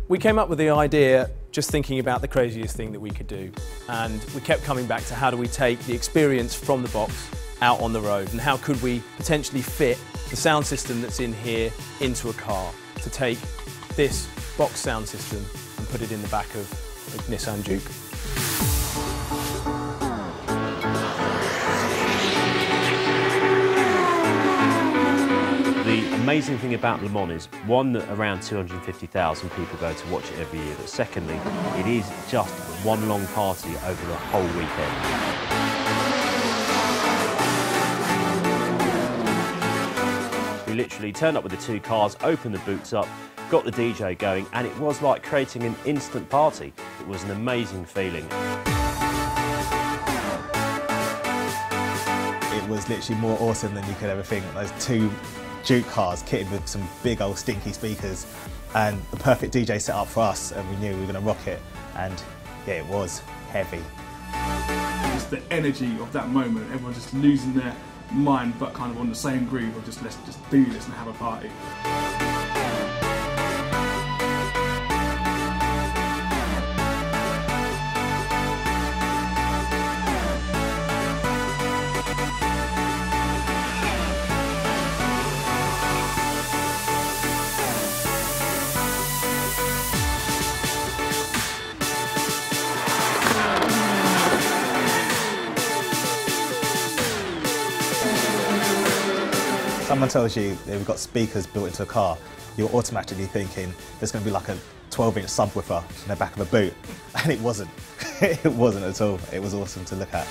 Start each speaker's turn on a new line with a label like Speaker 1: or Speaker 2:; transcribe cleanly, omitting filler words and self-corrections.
Speaker 1: We came up with the idea just thinking about the craziest thing that we could do, and we kept coming back to how do we take the experience from the box out on the road, and how could we potentially fit the sound system that's in here into a car, to take this box sound system and put it in the back of a Nissan Juke.
Speaker 2: The amazing thing about Le Mans is, one, that around 250,000 people go to watch it every year, but secondly, it is just one long party over the whole weekend. We literally turned up with the two cars, opened the boots up, got the DJ going, and it was like creating an instant party. It was an amazing feeling.
Speaker 3: It was literally more awesome than you could ever think. Those two Juke cars kitted with some big old stinky speakers and the perfect DJ set up for us, and we knew we were going to rock it, and yeah, it was heavy.
Speaker 4: Just the energy of that moment, everyone just losing their mind but kind of on the same groove of just let's just do this and have a party.
Speaker 3: Someone tells you they've got speakers built into a car, you're automatically thinking there's going to be like a 12-inch subwoofer in the back of a boot, and it wasn't. It wasn't at all. It was awesome to look at.